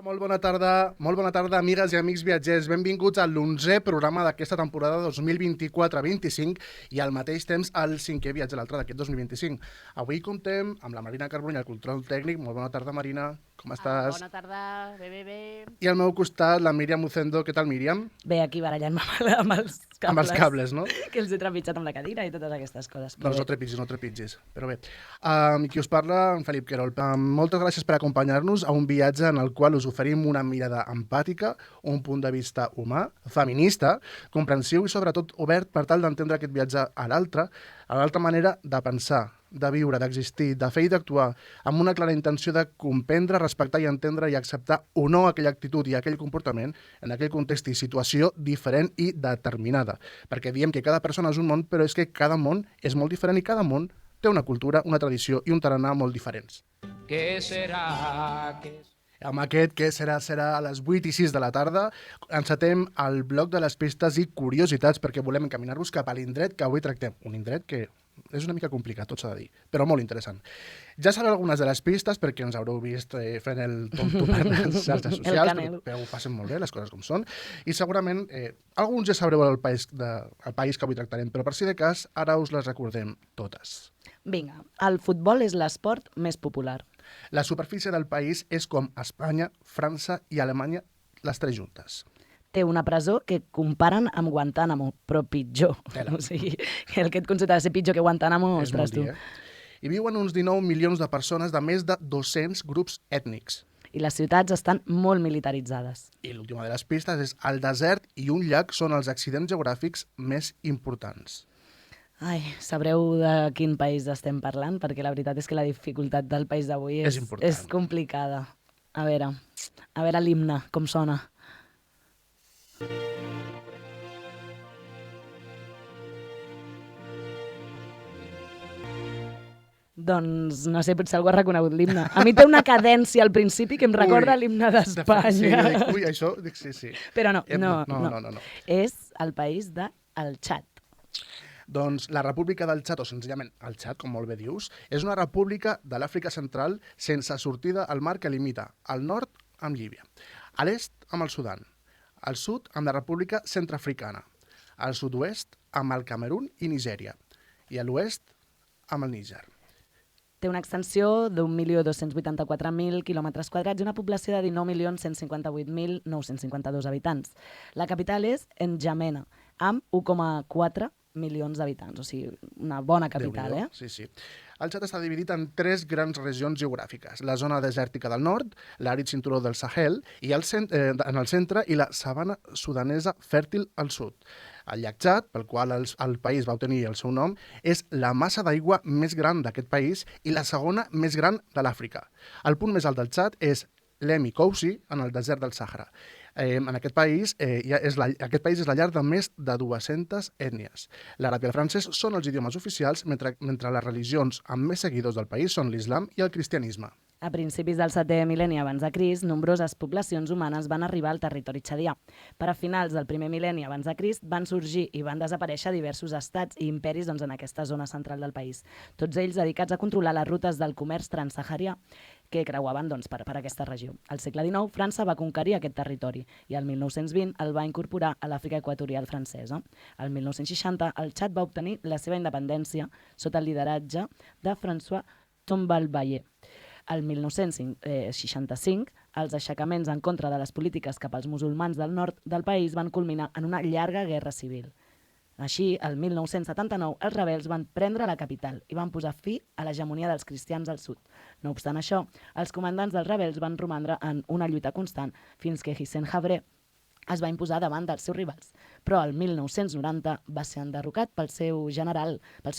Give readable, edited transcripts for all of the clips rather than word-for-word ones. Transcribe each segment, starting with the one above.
Molt bona tarda, amigues i amics viatgers. Benvinguts a l'11è programa d'aquesta temporada 2024-25 i al mateix temps al 5è viatge a l'altre d'aquest 2025. Avui comptem amb la Marina Carbonell, el control tècnic. Molt bona tarda, Marina. Com estàs? Bona tarda, bé. I al meu costat, la Míriam Ucendo. Què tal, Míriam? Bé, aquí barallant-me amb els cables. Amb els cables, no? Que els he trepitjat amb la cadira i totes aquestes coses. Doncs no trepitgis. Però bé. Qui us parla, en Felip Querol. Moltes gràcies per acompanyar-nos a un viatge en el qual us oferim una mirada empàtica, un punt de vista humà, feminista, comprensiu i sobretot obert per tal d'entendre aquest viatge a l'altre manera de pensar, de viure, d'existir, de fer i d'actuar, amb una clara intenció de comprendre, respectar i entendre i acceptar o no aquella actitud i aquell comportament en aquell context i situació diferent i determinada. Perquè diem que cada persona és un món, però és que cada món és molt diferent i cada món té una cultura, una tradició i un tarannà molt diferents. Què serà? Amb aquest Què serà a les 8 i 6 de la tarda encetem el bloc de les pistes i curiositats perquè volem encaminar-vos cap a l'indret que avui tractem. Un indret que és una mica complicat, tot s'ha de dir, però molt interessant. Ja sabeu algunes de les pistes perquè ens haureu vist fent el tonto per les xarxes socials, però ho passen molt bé, les coses com són. I segurament alguns ja sabreu el país que avui tractarem, però per si de cas ara us les recordem totes. Vinga, el futbol és l'esport més popular. La superfície del país és com Espanya, França i Alemanya, les tres juntes. Té una presó que comparen amb Guantánamo, però pitjor. O sigui, que aquest concepte de ser pitjor que Guantánamo, ostres, tu. Hi viuen uns 19 milions de persones de més de 200 grups ètnics. I les ciutats estan molt militaritzades. I l'última de les pistes és el desert i un llac són els accidents geogràfics més importants. Ai, sabreu de quin país estem parlant? Perquè la veritat és que la dificultat del país d'avui és complicada. A veure l'himne, com sona. Doncs no sé, potser algú ha reconegut l'himne. A mi té una cadència al principi que em recorda l'himne d'Espanya. Ui, això, sí. Però no. És el país del Txad. Doncs la República del Txad, o senzillament el Txad, com molt bé dius, és una república de l'Àfrica Central sense sortida al mar que limita al nord amb Líbia, a l'est amb el Sudan, al sud amb la República Centreafricana, al sud-oest amb el Camerún i Nigèria i a l'oest amb el Níger. Té una extensió d'1.284.000 quilòmetres quadrats i una població de 19.158.952 habitants. La capital és N'Djamena, amb 1,4 milions d'habitants, o sigui, una bona capital, Sí. El Txad està dividit en 3 grans regions geogràfiques, la zona desèrtica del nord, l'àrid cinturó del Sahel i en el centre i la sabana sudanesa fèrtil al sud. El llac Txad, pel qual el país va obtenir el seu nom, és la massa d'aigua més gran d'aquest país i la segona més gran de l'Àfrica. El punt més alt del Txad és l'Emi Koussi, en el desert del Sàhara. Aquest país és la llar de més de 200 ètnies. L'àrab i el francès són els idiomes oficials, mentre les religions amb més seguidors del país són l'islam i el cristianisme. A principis del 7è mil·lenni abans de Crist, nombroses poblacions humanes van arribar al territori txadià. Per a finals del 1è mil·lenni abans de Crist van sorgir i van desaparèixer diversos estats i imperis en aquesta zona central del país, tots ells dedicats a controlar les rutes del comerç transsaharià que creuaven per aquesta regió. Al segle XIX, França va conquerir aquest territori i el 1920 el va incorporar a l'Àfrica equatorial francesa. El 1960, el Txad va obtenir la seva independència sota el lideratge de François Tombalbaye. El 1965, els aixecaments en contra de les polítiques cap als musulmans del nord del país van culminar en una llarga guerra civil. Així, el 1979, els rebels van prendre la capital i van posar fi a l'hegemonia dels cristians al sud. No obstant això, els comandants dels rebels van romandre en una lluita constant fins que Hissène Habré es va imposar davant dels seus rivals. Però el 1990 va ser enderrocat pel seu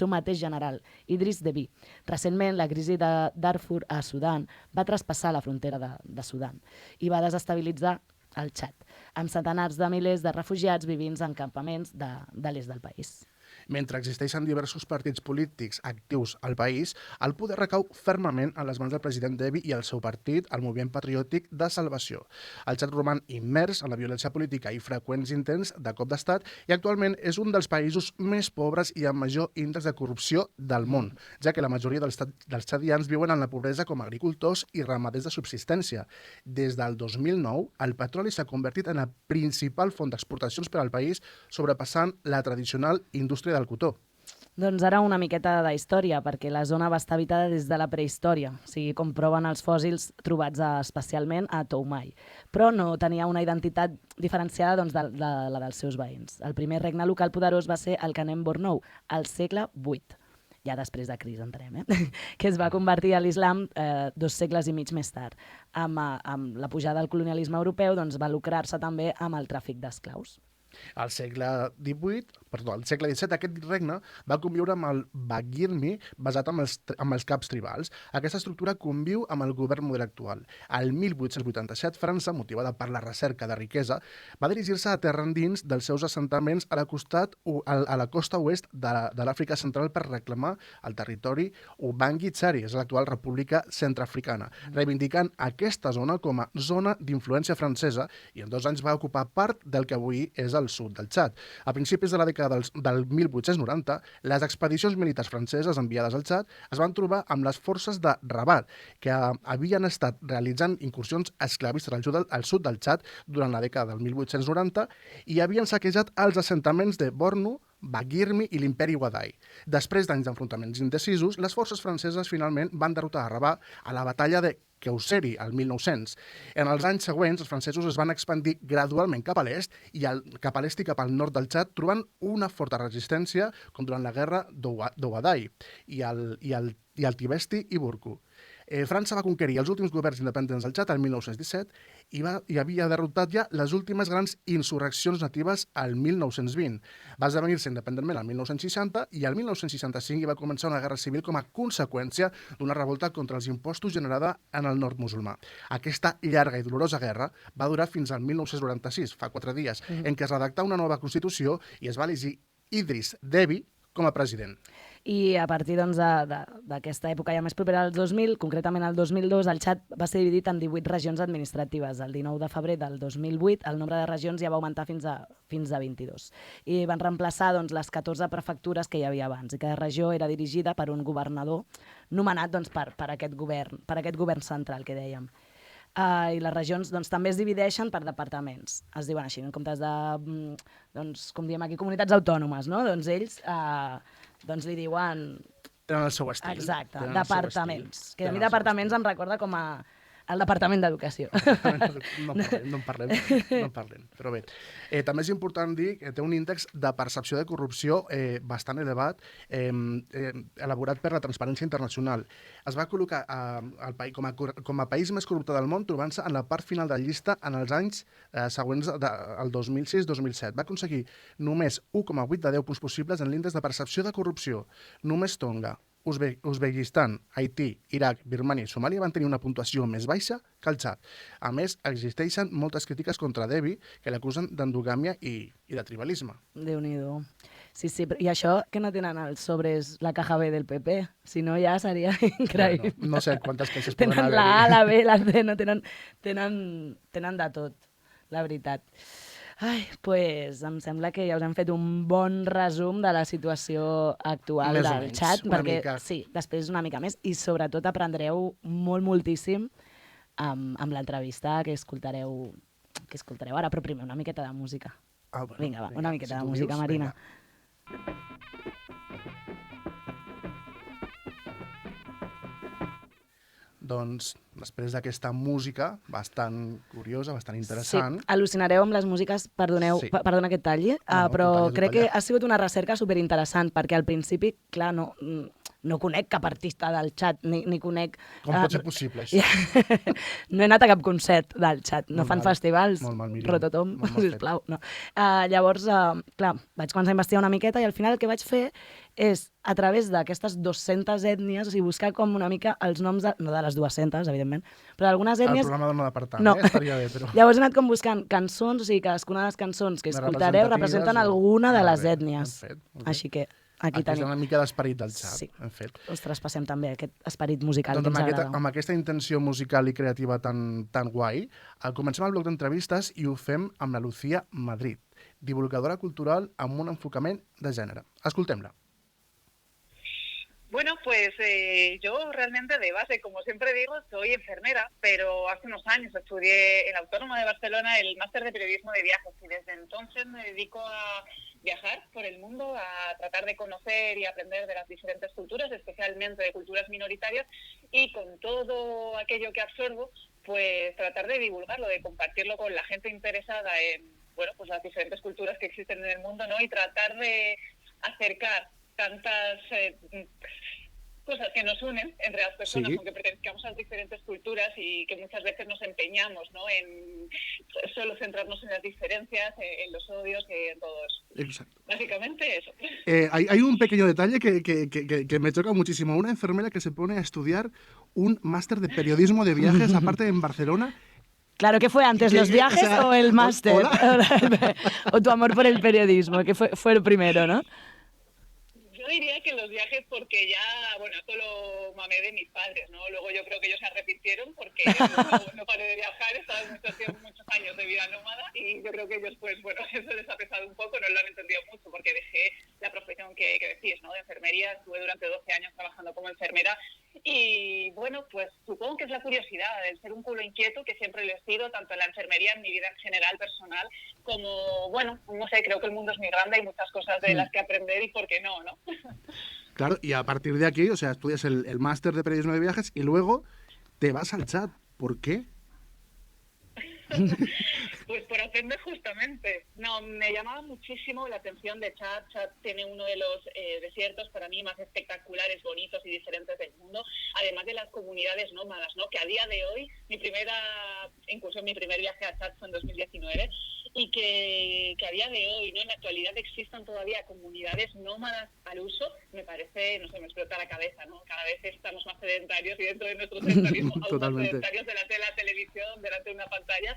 mateix general, Idriss Déby. Recentment, la crisi de Darfur a Sudan va traspassar la frontera de Sudan i va desestabilitzar el Txad, amb centenars de milers de refugiats vivint en campaments de l'est del país. Mentre existeixen diversos partits polítics actius al país, el poder recau fermament en les mans del president Déby i el seu partit, el Moviment Patriòtic de Salvació. El Txad roman immers en la violència política i freqüents intents de cop d'estat i actualment és un dels països més pobres i amb major índex de corrupció del món, ja que la majoria dels txadians viuen en la pobresa com a agricultors i ramaders de subsistència. Des del 2009, el petroli s'ha convertit en la principal font d'exportacions per al país, sobrepassant la tradicional indústria del cotó. Doncs ara una miqueta d'història, perquè la zona va estar habitada des de la prehistòria, o sigui, com proven els fòssils trobats especialment a Toumai. Però no tenia una identitat diferenciada doncs, de la dels seus veïns. El primer regne local poderós va ser el Kanem-Bornou, al segle VIII. Ja després de Crist, entenem, que es va convertir a l'islam 2 segles i mig més tard. Amb la pujada del colonialisme europeu doncs, va lucrar-se també amb el tràfic d'esclaus. Al segle XVII, aquest regne va conviure amb el Bagirmi basat en els caps tribals. Aquesta estructura conviu amb el govern modern actual. Al 1887, França, motivada per la recerca de riquesa, va dirigir-se a terra endins dels seus assentaments a la costa oest de l'Àfrica Central per reclamar el territori Ubangui Tsari, és l'actual República Centreafricana, reivindicant aquesta zona com a zona d'influència francesa i en 2 anys va ocupar part del que avui és el sud del Txad. A principis de la dècada del 1890, les expedicions militars franceses enviades al Txad es van trobar amb les forces de Rabat, que havien estat realitzant incursions esclavistes al sud del Txad durant la dècada del 1890 i havien saquejat els assentaments de Borno, Bagirmi i l'imperi Wadai. Després d'anys d'enfrontaments indecisos, les forces franceses finalment van derrotar a Rabat a la batalla de Keusseri, al 1900. En els anys següents, els francesos es van expandir gradualment cap a l'est i cap al nord del Txad, trobant una forta resistència com durant la guerra d'Ouaddaï i el Tibesti i Burku. França va conquerir els últims governs independents del Txad el 1917 i havia derrotat ja les últimes grans insurreccions natives al 1920. Va esdevenir-se independentment al 1960 i al 1965 hi va començar una guerra civil com a conseqüència d'una revolta contra els impostos generada en el nord musulmà. Aquesta llarga i dolorosa guerra va durar fins al 1996, fa 4 dies, en què es redactà una nova Constitució i es va elegir Idriss Déby com a president. I a partir doncs, d'aquesta època ja més propera als 2000, concretament al 2002, el Txad va ser dividit en 18 regions administratives. El 19 de febrer del 2008 el nombre de regions ja va augmentar fins a 22. I van reemplaçar doncs, les 14 prefectures que hi havia abans. I cada regió era dirigida per un governador nomenat doncs, per aquest govern central que dèiem. I les regions doncs, també es divideixen per departaments. Es diuen així, en comptes de, doncs, com diem aquí, comunitats autònomes, no? Doncs ells doncs li diuen... Tenen el seu estil. Exacte, departaments. Que a mi departaments em recorda com a el Departament d'Educació. No en parlem. Però bé, també és important dir que té un índex de percepció de corrupció bastant elevat, elaborat per la Transparència Internacional. Es va col·locar com a país més corrupte del món, trobant-se en la part final de la llista en els anys següents, el 2006-2007. Va aconseguir només 1,8 de 10 punts possibles en l'índex de percepció de corrupció. Només Tonga, Uzbekistan, Haití, Iraq, Birmània i Somàlia van tenir una puntuació més baixa que el Txad. A més, existeixen moltes crítiques contra Déby que l'acusen d'endogàmia i de tribalisme. Déu-n'hi-do. Sí, i això que no tenen els sobres la caja B del PP, si no ja seria increïble. No sé quantes queixes poden haver-hi. Tenen la A, la B, la C, no tenen de tot, la veritat. Ai, doncs em sembla que ja us hem fet un bon resum de la situació actual del Txad, perquè sí, després una mica més, i sobretot aprendreu moltíssim amb l'entrevista que escoltareu ara, però primer una miqueta de música. Vinga, va, una miqueta de música, Marina. Doncs, després d'aquesta música bastant curiosa, bastant interessant... Sí, al·lucinareu amb les músiques, perdona que et talli, però crec que ha sigut una recerca superinteressant, perquè al principi, clar, no no conec cap artista del xat, ni conec... Com pot ser possible, això? No he anat a cap concert del xat, no Molt fan mal, festivals, molt mal, Míriam, rototom, molt mal fet. sisplau. No. Llavors, clar, vaig començar a investigar una miqueta i al final el que vaig fer és, a través d'aquestes 200 ètnies, o sigui, buscar com una mica els noms, no de les 200, evidentment, però d'algunes El ètnies... programa no va per tant, No. Estaria bé, però... Llavors he anat com buscant cançons, o sigui, cadascuna de les cançons que De escoltareu representen representatives o- alguna de Molt les bé, ètnies. ben fet, molt bé. Així que aquí és tenim. una mica d'esperit del xat, Sí. ben fet. Us traspassem també aquest esperit musical Doncs que ens agrada. amb aquesta intenció musical i creativa tan guai, comencem el bloc d'entrevistes i ho fem amb la Lucía Madrid, divulgadora cultural amb un enfocament de gènere. Escoltem-la. Bueno, pues yo realmente de base, como siempre digo, soy enfermera, pero hace unos años estudié en la Autónoma de Barcelona el máster de periodismo de viajes y desde entonces me dedico a viajar por el mundo, a tratar de conocer y aprender de las diferentes culturas, especialmente de culturas minoritarias, y con todo aquello que absorbo, pues tratar de divulgarlo, de compartirlo con la gente interesada en, bueno, pues las diferentes culturas que existen en el mundo, ¿no? Y tratar de acercar tantas cosas que nos unen entre las personas, Sí. aunque pertenezcamos a diferentes culturas y que muchas veces nos empeñamos, ¿no?, en solo centrarnos en las diferencias, en los odios, en todo eso. Exacto. Básicamente eso. Hay un pequeño detalle que me choca muchísimo. Una enfermera que se pone a estudiar un máster de periodismo de viajes, aparte en Barcelona. Claro, ¿qué fue antes, Que- los viajes o sea, o el máster? hola. O tu amor por el periodismo, que fue el primero, ¿no? Yo diría que los viajes porque ya, bueno, esto lo mamé de mis padres, ¿no? Luego yo creo que ellos se arrepintieron porque no paré de viajar, he estado muchos años de vida nómada y yo creo que ellos, pues bueno, eso les ha pesado un poco, no lo han entendido mucho porque dejé la profesión que decís, ¿no?, de enfermería, estuve durante 12 años trabajando como enfermera y bueno, pues supongo que es la curiosidad, el ser un culo inquieto que siempre lo he sido, tanto en la enfermería, en mi vida en general, personal, como, bueno, no sé, creo que el mundo es muy grande, hay muchas cosas de las que aprender y por qué no, ¿no? Claro, y a partir de aquí, o sea, estudias el máster de periodismo de viajes y luego te vas al chat. ¿Por qué? Pues por aprender justamente. No, me llamaba muchísimo la atención de Chad. Chad tiene uno de los desiertos para mí más espectaculares, bonitos y diferentes del mundo, además de las comunidades nómadas, ¿no? Que a día de hoy, mi primer viaje a Chad fue en 2019 y que a día de hoy, ¿no?, en la actualidad existan todavía comunidades nómadas al uso, me parece, no sé, me explota la cabeza, ¿no? Cada vez estamos más sedentarios y dentro de nuestro sedentarismo aún más Totalmente. sedentarios delante de la televisión, delante de una pantalla,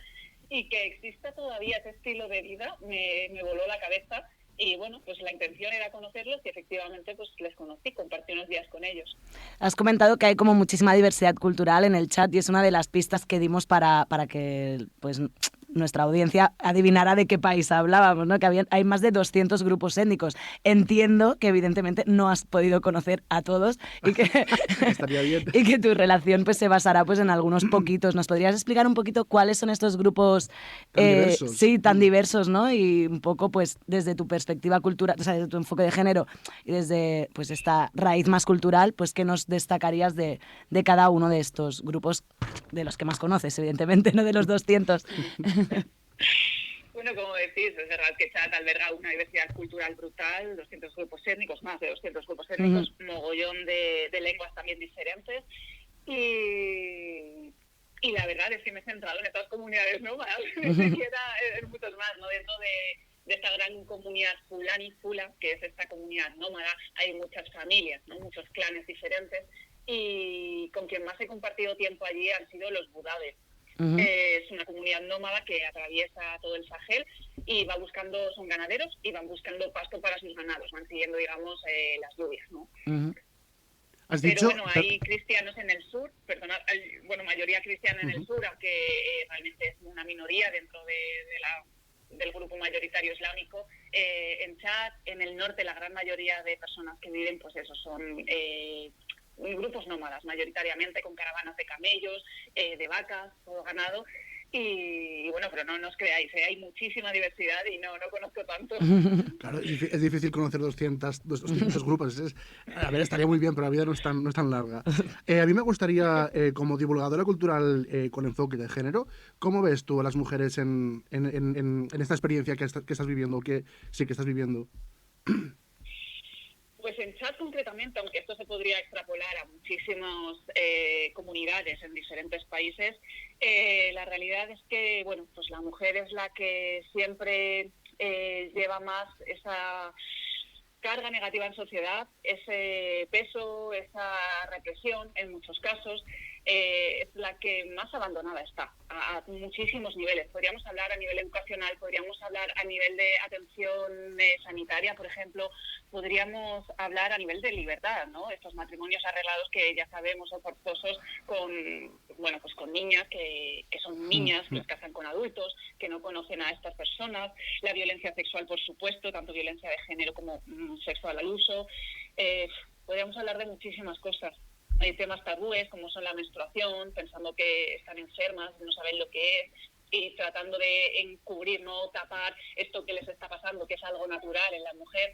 y que exista todavía ese estilo de vida me voló la cabeza y bueno, pues la intención era conocerlos y efectivamente pues les conocí, compartí unos días con ellos. Has comentado que hay como muchísima diversidad cultural en el chat y es una de las pistas que dimos para que pues nuestra audiencia adivinara de qué país hablábamos, ¿no? Que hay más de 200 grupos étnicos. Entiendo que evidentemente no has podido conocer a todos y que, Estaría bien. y que tu relación pues se basará pues en algunos poquitos. ¿Nos podrías explicar un poquito cuáles son estos grupos Tan diversos. sí, tan diversos, ¿no? Y un poco pues desde tu perspectiva cultural, o sea, desde tu enfoque de género y desde pues esta raíz más cultural, pues qué nos destacarías de cada uno de estos grupos, de los que más conoces, evidentemente, no de los 200? Bueno, como decís, es verdad que Chad alberga una diversidad cultural brutal, 200 grupos étnicos, más de 200 grupos étnicos, mogollón de lenguas también diferentes y la verdad es que me he centrado en estas comunidades nómadas, ni siquiera en muchos más, ¿no? Dentro de esta gran comunidad fulani, fula, que es esta comunidad nómada, hay muchas familias, ¿no?, muchos clanes diferentes y con quien más he compartido tiempo allí han sido los budades. Es una comunidad nómada que atraviesa todo el Sahel y va buscando, son ganaderos y van buscando pasto para sus ganados, van siguiendo, digamos, las lluvias, ¿no? Has Pero dicho... bueno, hay cristianos en el sur, mayoría cristiana en el sur, aunque realmente es una minoría dentro del grupo mayoritario islámico. En Chad, en el norte, la gran mayoría de personas que viven, pues eso, son grupos nómadas, mayoritariamente con caravanas de camellos, de vacas, todo ganado. Y bueno, pero no os creáis, hay muchísima diversidad y no conozco tanto. Claro, es difícil conocer 200 grupos. A ver, estaría muy bien, pero la vida no es tan larga. A mí me gustaría, como divulgadora cultural con enfoque de género, ¿cómo ves tú a las mujeres en esta experiencia que estás viviendo, que sí que estás viviendo? Pues en Chad concretamente, aunque esto se podría extrapolar a muchísimas comunidades en diferentes países, la realidad es que, bueno, pues la mujer es la que siempre lleva más esa carga negativa en sociedad, ese peso, esa represión en muchos casos, es la que más abandonada está a muchísimos niveles. Podríamos hablar a nivel educacional, podríamos hablar a nivel de atención sanitaria, por ejemplo, podríamos hablar a nivel de libertad, ¿no? Estos matrimonios arreglados que ya sabemos son forzosos con, bueno, pues con niñas que son niñas, que se casan con adultos, que no conocen a estas personas, la violencia sexual, por supuesto, tanto violencia de género como sexual al uso. Podríamos hablar de muchísimas cosas. Hay temas tabúes como son la menstruación, pensando que están enfermas, no saben lo que es, y tratando de encubrir, no tapar esto que les está pasando, que es algo natural en la mujer,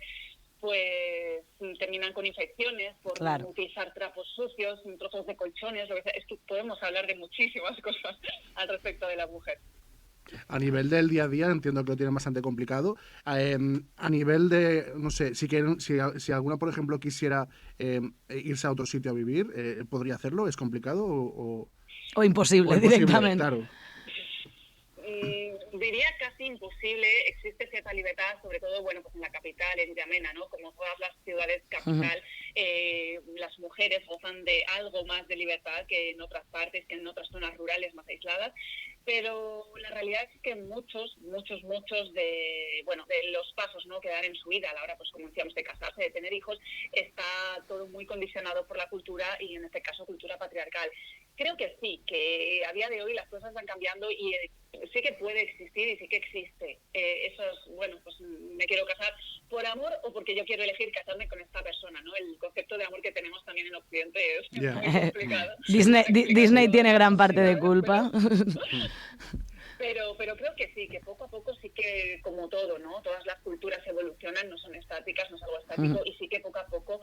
pues terminan con infecciones por utilizar trapos sucios, trozos de colchones, lo que sea. Es que podemos hablar de muchísimas cosas al respecto de la mujer. A nivel del día a día entiendo que lo tienen bastante complicado. A nivel de, no sé, si alguna, por ejemplo, quisiera irse a otro sitio a vivir, ¿podría hacerlo? ¿Es complicado o imposible directamente? Claro. Diría casi imposible. Existe cierta libertad, sobre todo, bueno, pues en la capital, en Yamena, ¿no? Como todas las ciudades capital, las mujeres gozan de algo más de libertad que en otras partes, que en otras zonas rurales más aisladas. Pero la realidad es que muchos de los pasos, ¿no?, que dan en su vida a la hora, pues como decíamos, de casarse, de tener hijos, está todo muy condicionado por la cultura y en este caso cultura patriarcal. Creo que sí, que a día de hoy las cosas van cambiando y sí que puede existir y sí que existe. Eso es, bueno, pues me quiero casar por amor o porque yo quiero elegir casarme con esta persona, ¿no? El concepto de amor que tenemos también en Occidente es muy complicado. Disney tiene gran parte de culpa. Pero creo que sí, que poco a poco sí que, como todo, ¿no? Todas las culturas evolucionan, no son estáticas, no es algo estático, y sí que poco a poco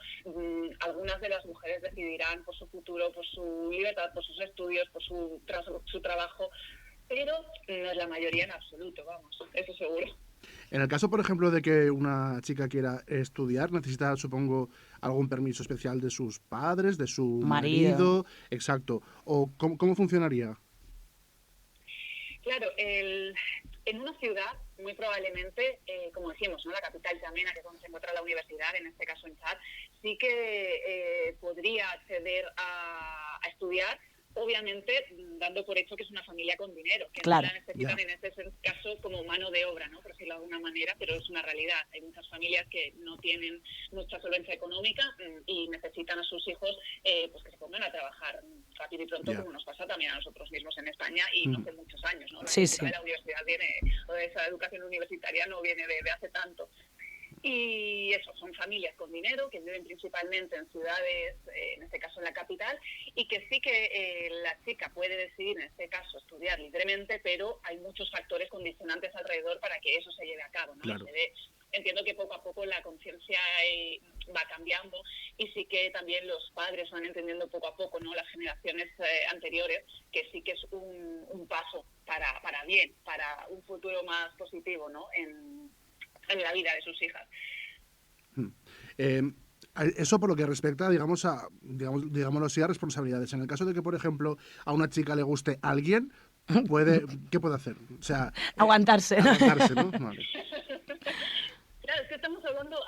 algunas de las mujeres decidirán por su futuro, por su libertad, por sus estudios, por su trabajo, pero no es la mayoría en absoluto, vamos, eso seguro. En el caso, por ejemplo, de que una chica quiera estudiar, necesita, supongo, algún permiso especial de sus padres, de su marido. Exacto. ¿O cómo funcionaría? Claro, en una ciudad, muy probablemente, como decimos, ¿no?, la capital Yamena, que es donde se encuentra la universidad, en este caso en Chad, sí que podría acceder a estudiar, obviamente dando por hecho que es una familia con dinero, que no la necesitan en este caso como mano de obra, ¿no?, por decirlo de alguna manera, pero es una realidad. Hay muchas familias que no tienen mucha solvencia económica y necesitan a sus hijos pues que se pongan a trabajar rápido y pronto, como nos pasa también a nosotros mismos en España y no hace muchos años, ¿no? La universidad viene, o esa educación universitaria no viene de hace tanto. Y eso, son familias con dinero que viven principalmente en ciudades, en este caso en la capital, y que sí que la chica puede decidir, en este caso, estudiar libremente, pero hay muchos factores condicionantes alrededor para que eso se lleve a cabo, ¿no? Claro. Entiendo que poco a poco la conciencia va cambiando y sí que también los padres van entendiendo poco a poco, ¿no?, las generaciones anteriores, que sí que es un paso para bien, para un futuro más positivo, ¿no?, en la vida de sus hijas. Eso por lo que respecta, digámoslo así, a responsabilidades. En el caso de que, por ejemplo, a una chica le guste alguien, ¿qué puede hacer? O sea, aguantarse, ¿no? Vale. Claro, es que estamos hablando...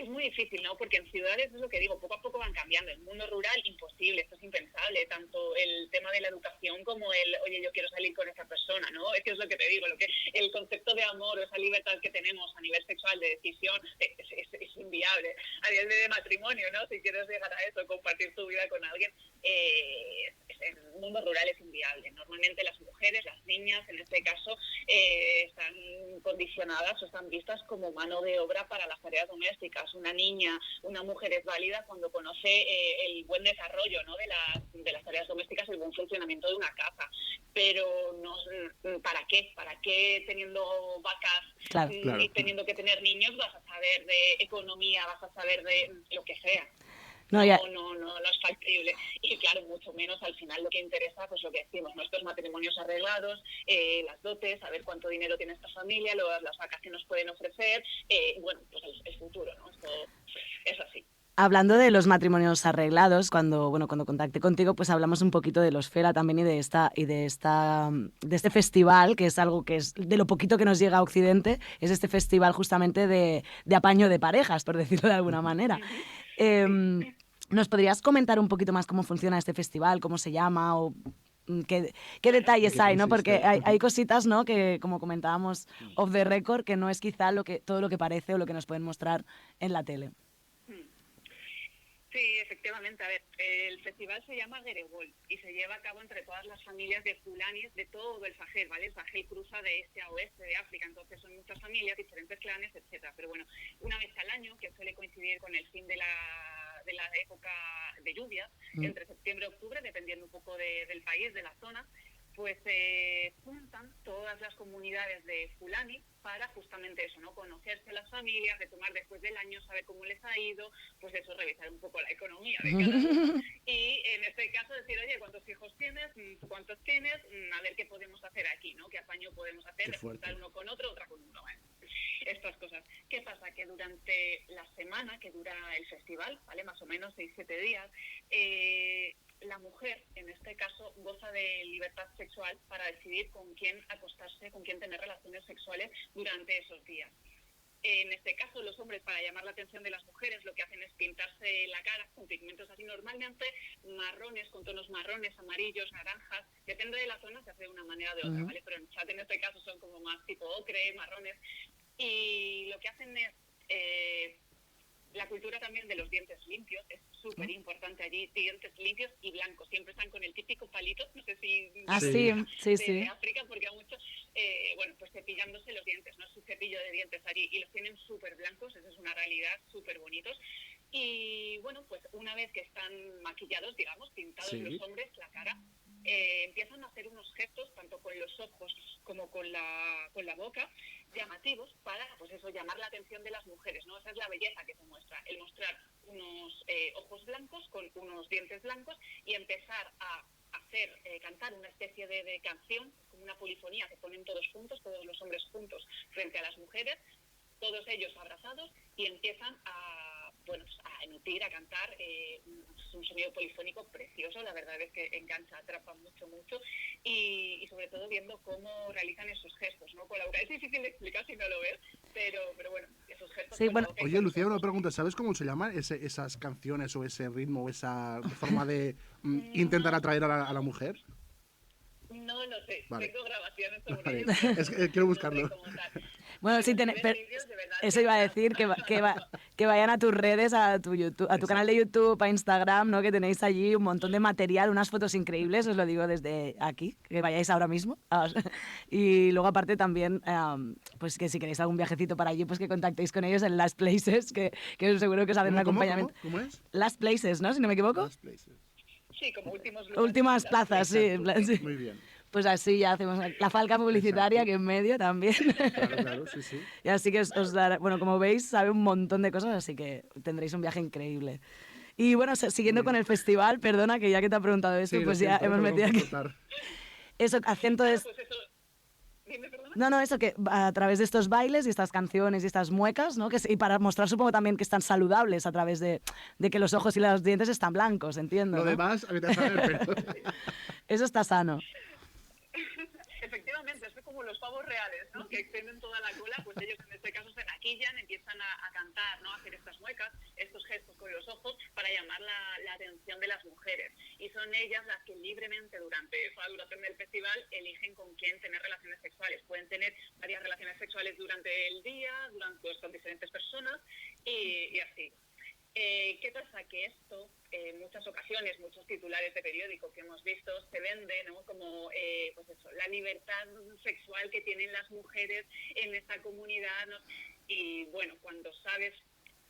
Es muy difícil, ¿no? Porque en ciudades, es lo que digo, poco a poco van cambiando. En el mundo rural, imposible, esto es impensable. Tanto el tema de la educación como oye, yo quiero salir con esa persona, ¿no? Es que es lo que te digo, el concepto de amor o esa libertad que tenemos a nivel sexual, de decisión, es inviable. A nivel de matrimonio, ¿no? Si quieres llegar a eso, compartir tu vida con alguien, en el mundo rural es inviable. Normalmente las mujeres, las niñas, en este caso, están condicionadas o están vistas como mano de obra para las tareas domésticas. Una niña, una mujer es válida cuando conoce el buen desarrollo, ¿no?, de las tareas domésticas, el buen funcionamiento de una casa. Pero no, ¿para qué? ¿Para qué teniendo vacas y teniendo que tener niños vas a saber de economía, vas a saber de lo que sea? No es factible. Y claro, mucho menos al final lo que interesa, pues lo que decimos, nuestros matrimonios arreglados, las dotes, saber cuánto dinero tiene esta familia, las vacas que nos pueden ofrecer, bueno, pues el futuro, ¿no? Esto Hablando de los matrimonios arreglados, cuando contacté contigo, pues hablamos un poquito de los Fela también y de este festival, que es algo que es de lo poquito que nos llega a Occidente, es este festival justamente de apaño de parejas, por decirlo de alguna manera. ¿Nos podrías comentar un poquito más cómo funciona este festival, cómo se llama o qué detalles hay, ¿no? Porque hay cositas, ¿no? Que, como comentábamos off the record, que no es quizá todo lo que parece o lo que nos pueden mostrar en la tele. Sí, efectivamente. A ver, el festival se llama Gueregol y se lleva a cabo entre todas las familias de fulanis de todo el Sahel, ¿vale? El Sahel cruza de este a oeste de África, entonces son muchas familias, diferentes clanes, etcétera. Pero bueno, una vez al año, que suele coincidir con el fin de la época de lluvia, entre septiembre y octubre, dependiendo un poco del país, de la zona, pues se juntan todas las comunidades de fulani para justamente eso, ¿no? Conocerse las familias, retomar después del año, saber cómo les ha ido, pues eso, revisar un poco la economía de cada uno. Y en este caso decir, oye, ¿cuántos hijos tienes? ¿Cuántos tienes? A ver qué podemos hacer aquí, ¿no? ¿Qué apaño podemos hacer? De juntar uno con otro, otra con uno. Estas cosas. ¿Qué pasa? Que durante la semana que dura el festival, ¿vale? Más o menos 6-7 días, la mujer, en este caso, goza de libertad sexual para decidir con quién acostarse, con quién tener relaciones sexuales durante esos días. En este caso, los hombres, para llamar la atención de las mujeres, lo que hacen es pintarse la cara con pigmentos así normalmente marrones, con tonos marrones, amarillos, naranjas. Depende de la zona, se hace de una manera o de otra, ¿vale? Pero en chat, en este caso, son como más tipo ocre, marrones. Y lo que hacen es la cultura también de los dientes limpios, es súper importante allí, dientes limpios y blancos, siempre están con el típico palito, no sé si de África, porque a muchos, bueno, pues cepillándose los dientes, no es su cepillo de dientes allí, y los tienen súper blancos, eso es una realidad, súper bonitos. Y bueno, pues una vez que están maquillados, digamos, pintados los hombres, la cara, empiezan a hacer unos gestos, tanto con los ojos como con la boca, llamativos para, pues eso, llamar la atención de las mujeres, ¿no? Esa es la belleza que se muestra, el mostrar unos ojos blancos con unos dientes blancos y empezar a hacer, cantar una especie de canción, como una polifonía que ponen todos juntos, todos los hombres juntos frente a las mujeres, todos ellos abrazados y empiezan a emitir, a cantar un sonido polifónico precioso, la verdad es que engancha, atrapa mucho y sobre todo viendo cómo realizan esos gestos, ¿no? Con Laura es difícil de explicar si no lo ves, pero bueno, esos gestos... Sí, bueno. Oye, Lucía, una pregunta, ¿sabes cómo se llaman esas canciones o ese ritmo o esa forma de intentar atraer a la mujer? No lo sé, vale. Tengo grabaciones sobre vale. ello. Quiero buscarlo. Bueno, sí, eso iba a decir, que vayan a tus redes, a tu YouTube, a tu canal de YouTube, a Instagram, ¿no? Que tenéis allí un montón de material, unas fotos increíbles, os lo digo desde aquí, que vayáis ahora mismo. Y luego aparte también, pues que si queréis algún viajecito para allí, pues que contactéis con ellos en Last Places, que seguro que os hacen un acompañamiento. ¿Cómo es? Last Places, ¿no? Si no me equivoco. Last Places. Sí, como últimos lugares. Últimas plazas, sí. Muy bien. Pues así ya hacemos la falca publicitaria. Exacto. Que en medio también. Claro, sí. Y así que os dará, bueno, como veis, sabe un montón de cosas, así que tendréis un viaje increíble. Y bueno, siguiendo con el festival, perdona, que ya que te ha preguntado esto, pues ya hemos metido aquí. Eso, acento es... No, eso que a través de estos bailes y estas canciones y estas muecas, ¿no? Y para mostrar, supongo también que están saludables a través de que los ojos y los dientes están blancos, entiendo. Lo ¿no? demás, a mí te saber, pero... Eso está sano. Efectivamente, es como los pavos reales, ¿no? Que extienden toda la cola, pues ellos en este caso se maquillan, empiezan a cantar, ¿no? A hacer estas muecas, estos gestos con los ojos para llamar la atención de las mujeres. Y son ellas las que libremente durante esa duración del festival eligen con quién tener relaciones sexuales. Pueden tener varias relaciones sexuales durante el día, con diferentes personas y así. ¿Qué pasa? Que esto, en muchas ocasiones, muchos titulares de periódico que hemos visto, se vende, ¿no? Como pues eso, la libertad sexual que tienen las mujeres en esta comunidad, ¿no? Y bueno, cuando sabes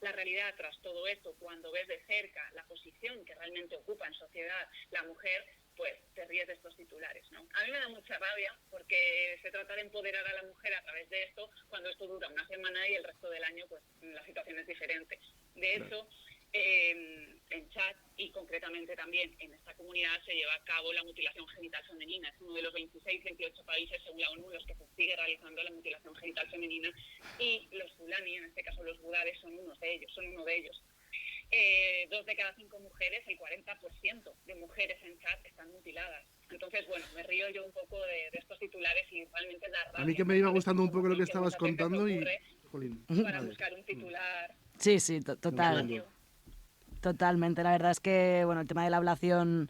la realidad tras todo esto, cuando ves de cerca la posición que realmente ocupa en sociedad la mujer, pues te ríes de estos titulares, ¿no? A mí me da mucha rabia porque se trata de empoderar a la mujer a través de esto, cuando esto dura una semana y el resto del año, pues la situación es diferente. De hecho, en Chad y concretamente también en esta comunidad se lleva a cabo la mutilación genital femenina. Es uno de los 26-28 países, según la ONU, los que se sigue realizando la mutilación genital femenina y los fulani, en este caso los budades, son uno de ellos. 2 de cada 5 mujeres, el 40% de mujeres en chat están mutiladas. Entonces, bueno, me río yo un poco de estos titulares y realmente da rabia. A mí que me iba gustando un poco lo que estabas muchas veces contando y... ocurre Jolín. para Vale. buscar un titular. Sí, sí, total. Totalmente. La verdad es que, bueno, el tema de la ablación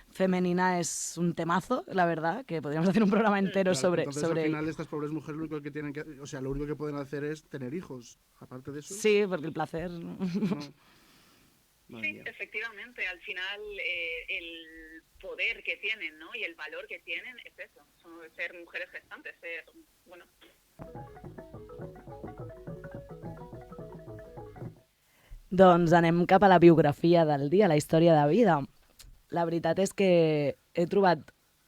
femenina es un temazo, la verdad, que podríamos hacer un programa entero Claro, entonces, sobre... al final, estas pobres mujeres lo único que tienen que... O sea, lo único que pueden hacer es tener hijos. Aparte de eso... Sí, porque el placer... No. Madre Sí, mía. efectivamente. Al final, el poder que tienen, ¿no? Y el valor que tienen es eso. Ser mujeres gestantes, ser, bueno... Doncs anem cap a la biografia del dia, la història de vida. La veritat és que he trobat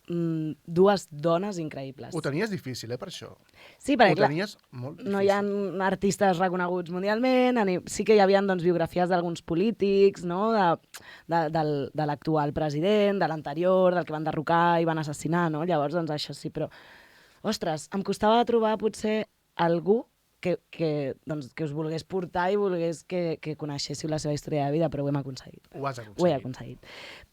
dues dones increïbles. Ho tenies difícil, per això. Sí, perquè Ho clar, tenies molt difícil. no hi ha artistes reconeguts mundialment, sí que hi havia doncs, biografies d'alguns polítics, no? de l'actual president, de l'anterior, del que van derrocar i van assassinar, no? Llavors, doncs això sí, però... Ostres, em costava trobar potser algú que us volgués portar i volgués que coneixéssiu la seva història de vida, però ho hem aconseguit. Ho has aconseguit. Ho he aconseguit.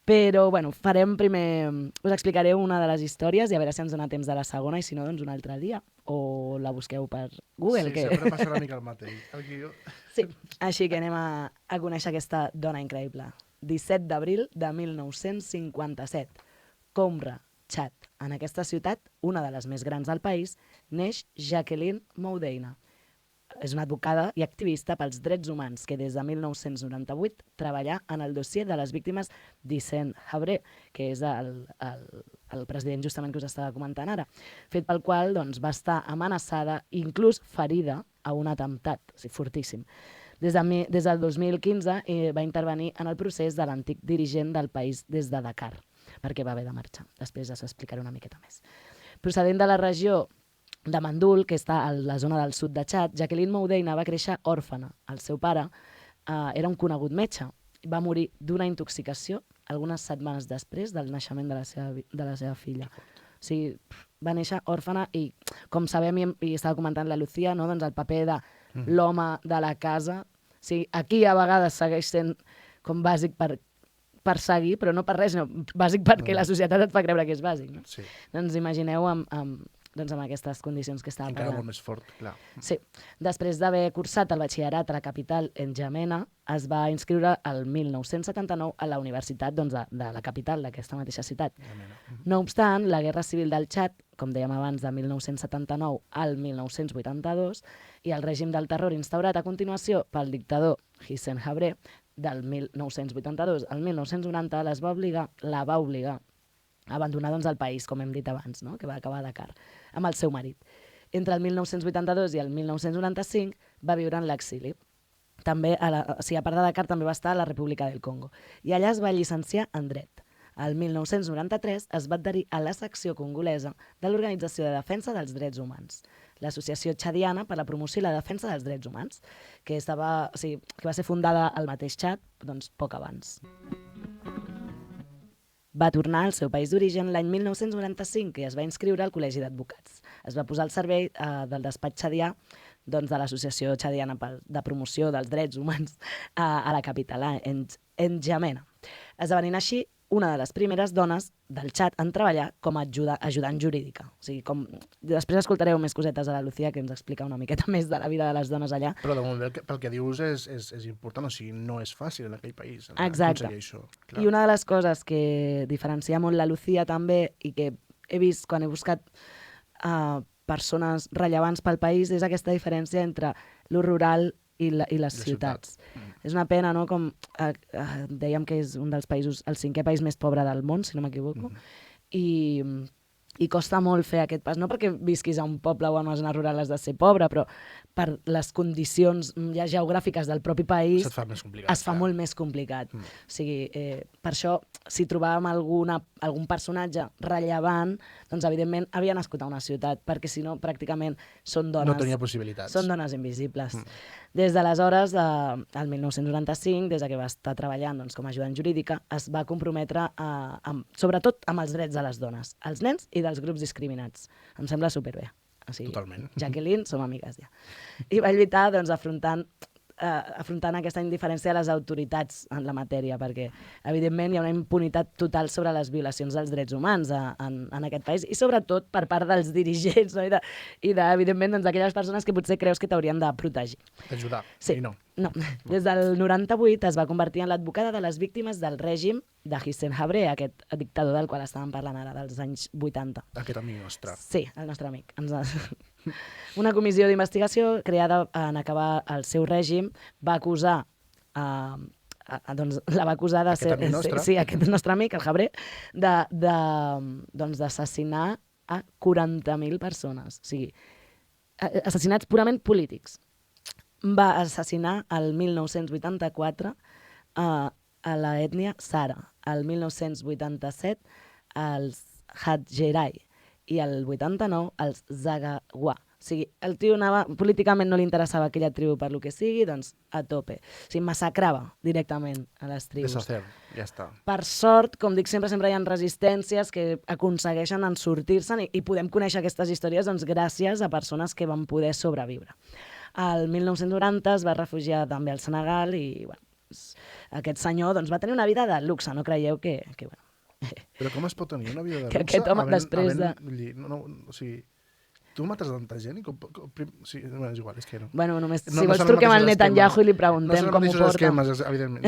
Però, bueno, farem primer... Us explicaré una de les històries i a veure si ens dona temps de la segona i si no, doncs un altre dia. O la busqueu per Google. Sí, que... sempre passa una mica el mateix. El guió... Sí, així que anem a conèixer aquesta dona increïble. 17 d'abril de 1957. Coumra, Txad. En aquesta ciutat, una de les més grans del país, neix Jacqueline Moudeina. És una advocada i activista pels drets humans que des de 1998 treballa en el dossier de les víctimes d'Hissène Habré, que és el president justament que us estava comentant ara, fet pel qual doncs, va estar amenaçada i inclús ferida a un atemptat, o sigui, fortíssim. Des del 2015 va intervenir en el procés de l'antic dirigent del país des de Dakar, perquè va haver de marxar. Després us explicaré una miqueta més. Procedent de la regió de Mandul, que està a la zona del sud de Txad, Jacqueline Moudeina va créixer òrfana. El seu pare era un conegut metge. Va morir d'una intoxicació algunes setmanes després del naixement de la seva filla. O sigui, va néixer òrfana i, com sabem, i estava comentant la Lucía, no? Doncs el paper de l'home de la casa, o sigui, aquí a vegades segueix sent com bàsic per seguir, però no per res, no, bàsic perquè la societat et fa creure que és bàsic. No? Sí. Doncs imagineu amb aquestes condicions que estava Encara parlant. molt més fort, clar. Sí. Després d'haver cursat el batxillerat a la capital N'Djamena, es va inscriure el 1979 a la universitat de la capital d'aquesta mateixa ciutat. No obstant, la Guerra Civil del Txad, com dèiem abans, de 1979 al 1982, i el règim del terror instaurat a continuació pel dictador Hissène Habré, del 1982 al 1990, la va obligar a abandonar el país, com hem dit abans, no? Que va acabar a Dakar, amb el seu marit. Entre el 1982 i el 1995 va viure en l'exili. També, a part de Dakar, també va estar a la República del Congo. I allà es va llicenciar en dret. El 1993 es va adherir a la secció congolesa de l'Organització de Defensa dels Drets Humans, l'Associació Txadiana per la Promoció i la Defensa dels Drets Humans, que va ser fundada al mateix Txad, doncs poc abans. Va tornar al seu país d'origen l'any 1995 i es va inscriure al Col·legi d'Advocats. Es va posar al servei del despatx txadià de l'Associació Txadiana de Promoció dels Drets Humans a la capital, N'Djamena, esdevenint així una de les primeres dones del Txad en treballar com a ajudant jurídica. O sigui, després escoltareu més cosetes a la Lucía que ens explica una miqueta més de la vida de les dones allà. Però de moment pel que dius és important, o sigui, no és fàcil en aquell país Exacte. aconseguir això. Clar. I una de les coses que diferencia molt la Lucía també i que he vist quan he buscat persones rellevants pel país és aquesta diferència entre lo rural i les ciutats. És una pena, no? Com dèiem que és un dels països, el 5è país més pobre del món, si no m'equivoco, i costa molt fer aquest pas, no perquè visquis a un poble o a una zona rural has de ser pobre, però per les condicions ja geogràfiques del propi país es fa més complicat. Es fa molt més complicat. O sigui, per això, si trobàvem algun personatge rellevant, doncs evidentment havia nascut a una ciutat, perquè si no, pràcticament són dones... No tenia possibilitats. Són dones invisibles. Des d'aleshores, el 1995, des que va estar treballant com a ajudant jurídica, es va comprometre sobretot amb els drets de les dones, els nens i dels grups discriminats. Em sembla superbé. O sigui, Totalment. Jacqueline, som amigues ja. I va lluitar afrontant afrontant aquesta indiferència de les autoritats en la matèria, perquè evidentment hi ha una impunitat total sobre les violacions dels drets humans en aquest país i sobretot per part dels dirigents, no? I evidentment d'aquelles persones que potser creus que t'haurien de protegir. D'ajudar, Sí. i no. No. Des del 98 es va convertir en l'advocada de les víctimes del règim de Hissène Habré, aquest dictador del qual estàvem parlant ara, dels anys 80. Aquest amic nostre. Sí, el nostre amic. Una comissió d'investigació creada en acabar el seu règim va acusar doncs, la va acusar de Aquest ser... amic nostre. Sí, aquest nostre amic, el Habré, d'assassinar a 40.000 persones. O sigui, assassinats purament polítics. Va assassinar el 1984 a la ètnia Sara, el 1987 els Hadjerai i el 89 els Zaghawa. O sigui, el tio anava, políticament no li interessava aquella tribu per lo que sigui, doncs a tope. O sigui, massacrava directament a les tribus. Deshacer, ja està. Per sort, com dic, sempre hi ha resistències que aconsegueixen en sortir-se'n i podem conèixer aquestes històries doncs, gràcies a persones que van poder sobreviure. El 1990 es va refugiar també al Senegal i bueno, aquest senyor doncs, va tenir una vida de luxe, no creieu que bueno. Però com es pot tenir una vida de luxe? Que aquest home, després de... O sigui, tu mates tanta gent i sí, no, és igual, és que no. Bueno, només, No, si no vols són truquem al els mateixos Netanyahu esquemes. i li preguntem com ho No són els porta. esquemes, evidentment.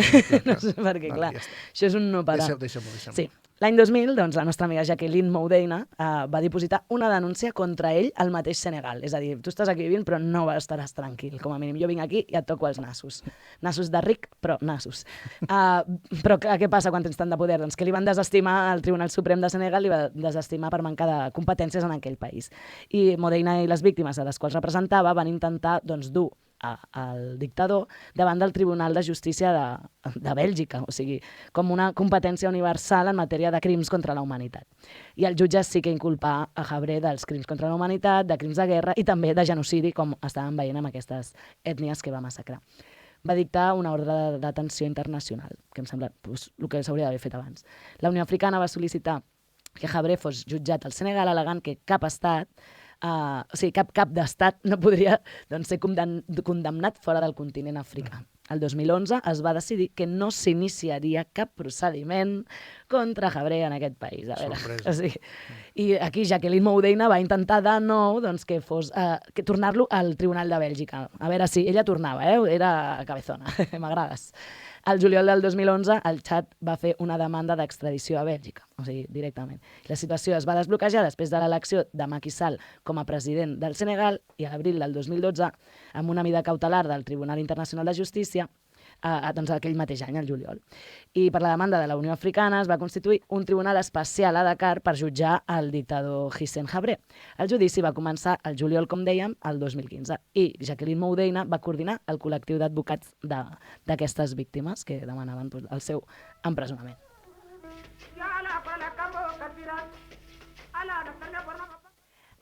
No sé per què, Vale, clar, ja està. això és un no parar. Deixem-ho. Sí. L'any 2000, doncs, la nostra amiga Jacqueline Moudeina va dipositar una denúncia contra ell al mateix Senegal. És a dir, tu estàs aquí vivint però no estaràs tranquil, com a mínim. Jo vinc aquí i et toco els nassos. Nassos de ric, però nassos. Però què passa quan tens tant de poder? Doncs que li van desestimar, el Tribunal Suprem de Senegal li va desestimar per mancar de competències en aquell país. I Moudeina i les víctimes a les quals representava van intentar doncs, dur al dictador davant del Tribunal de Justícia de Bèlgica, o sigui, com una competència universal en matèria de crims contra la humanitat. I el jutge sí que inculpà a Habré dels crims contra la humanitat, de crims de guerra i també de genocidi, com estàvem veient amb aquestes ètnies que va massacrar. Va dictar una ordre de detenció internacional, que em sembla el que s'hauria d'haver fet abans. La Unió Africana va sol·licitar que Habré fos jutjat al Senegal, al·legant que cap estat o sigui, cap d'estat no podria doncs, ser condemnat fora del continent africà. El 2011 es va decidir que no s'iniciaria cap procediment contra Habré en aquest país. A veure, sorpresa. o sigui, i aquí Jacqueline Moudeina va intentar de nou doncs, que tornar-lo al Tribunal de Bèlgica. A veure si ella tornava, era cabezona, m'agrades. Al juliol del 2011, el Txad va fer una demanda d'extradició a Bèlgica, o sigui, directament. La situació es va desbloquejar després de l'elecció de Macky Sall com a president del Senegal i a l'abril del 2012, amb una mida cautelar del Tribunal Internacional de Justícia, doncs aquell mateix any, el juliol. I per la demanda de la Unió Africana es va constituir un tribunal especial a Dakar per jutjar el dictador Hissène Habré. El judici va començar el juliol, com dèiem, el 2015. I Jacqueline Moudeina va coordinar el col·lectiu d'advocats d'aquestes víctimes que demanaven el seu empresonament.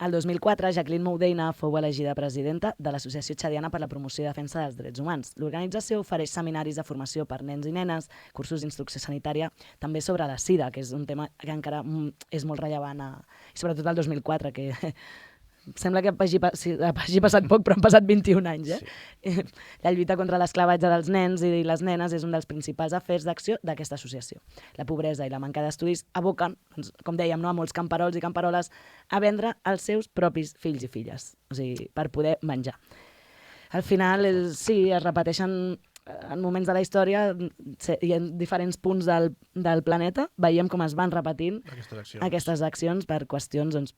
El 2004, Jacqueline Moudeina fou elegida presidenta de l'Associació Txadiana per la Promoció i Defensa dels Drets Humans. L'organització ofereix seminaris de formació per nens i nenes, cursos d'instrucció sanitària, també sobre la sida, que és un tema que encara és molt rellevant, i sobretot el 2004, que sembla que hagi passat poc, però han passat 21 anys. Sí. La lluita contra l'esclavatge dels nens i les nenes és un dels principals afers d'acció d'aquesta associació. La pobresa i la manca d'estudis aboquen, doncs, com dèiem, a molts camperols i camperoles a vendre els seus propis fills i filles, o sigui, per poder menjar. Al final, sí, es repeteixen en moments de la història i en diferents punts del planeta veiem com es van repetint aquestes accions per qüestions, doncs,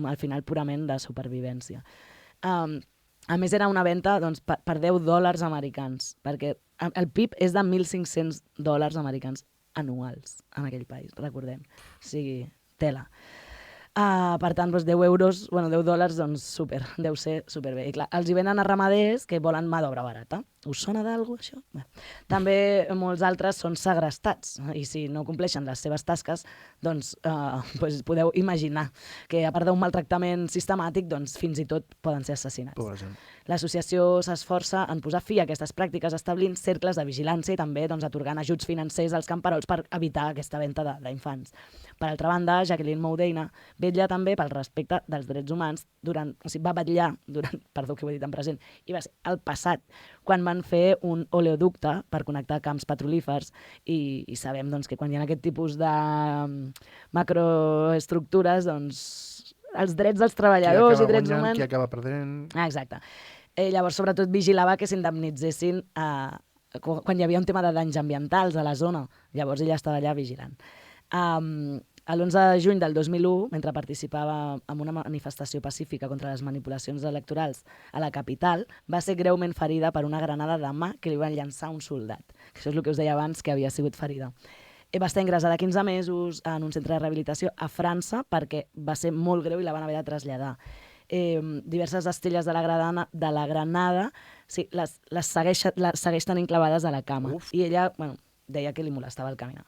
al final purament de supervivència. A més, era una venda doncs, per $10 americans, perquè el PIB és de $1.500 americans anuals en aquell país, recordem. O sigui, tela. Per tant, doncs, $10, doncs deu ser superbé. I clar, els hi venen a ramaders que volen mà d'obra barata. Us sona d'alguna cosa, això? Bé. També molts altres són segrestats i si no compleixen les seves tasques, doncs podeu imaginar que a part d'un maltractament sistemàtic, doncs fins i tot poden ser assassinats. Pobra gent. L'associació s'esforça en posar fi a aquestes pràctiques establint cercles de vigilància i també atorgant ajuts financers als camperols per evitar aquesta venda d'infants. Per altra banda, Jacqueline Moudeina vetlla també pel respecte dels drets humans va vetllar durant, perdó que ho he dit en present, i va ser el passat, quan van fer un oleoducte per connectar camps petrolífers i sabem doncs, que quan hi ha aquest tipus de macroestructures, doncs, els drets dels treballadors i drets humans... Qui acaba perdent... Exacte. Llavors, sobretot, vigilava que s'indemnitzessin quan hi havia un tema de danys ambientals a la zona. Llavors, ella estava allà vigilant. L'11 de juny del 2001, mentre participava en una manifestació pacífica contra les manipulacions electorals a la capital, va ser greument ferida per una granada de mà que li van llançar un soldat. Això és el que us deia abans, que havia sigut ferida. Va estar ingressada 15 mesos en un centre de rehabilitació a França perquè va ser molt greu i la van haver de traslladar. Diverses estelles de la granada sí, les segueix tenint clavades a la cama. Uf. I ella deia que li molestava el caminar.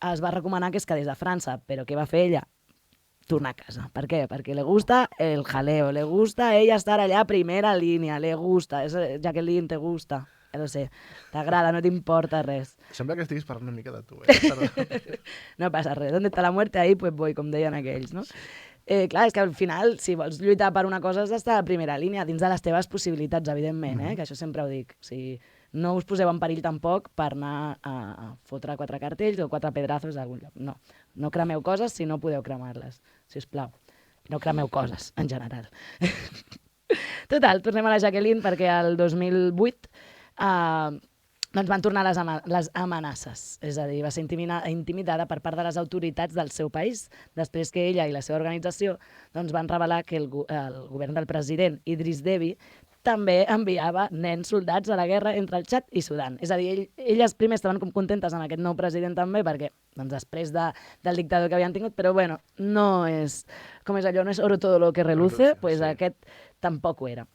Es va recomanar que es quedés a França, però què va fer ella? Tornar a casa. Per què? Perquè le gusta el jaleo, le gusta ella estar allà a primera línia, le gusta, Jacqueline, te gusta, ja lo sé, t'agrada, no t'importa res. Sembla que estiguis parlant una mica de tu, eh? No passa res, ¿dónde está la muerte? Ahí pues voy, com deien aquells, no? Clar, és que al final, si vols lluitar per una cosa, has d'estar a primera línia, dins de les teves possibilitats, evidentment, que això sempre ho dic. O sigui, no us poseu en perill tampoc per anar a fotre 4 cartells o 4 pedrazos d'algun lloc. No, no cremeu coses si no podeu cremar-les, sisplau. No cremeu coses, en general. Total, tornem a la Jacqueline perquè el 2008 doncs van tornar les amenaces. És a dir, va ser intimidada per part de les autoritats del seu país, després que ella i la seva organització doncs, van revelar que el govern del president Idriss Déby també enviava nens soldats a la guerra entre el Txad i Sudan. És a dir, elles primer estaven com contentes amb aquest nou president també, perquè doncs, després del dictador que havien tingut, però bueno, no és, com és allò, no és oro todo lo que reluce, doncs aquest tampoc ho era.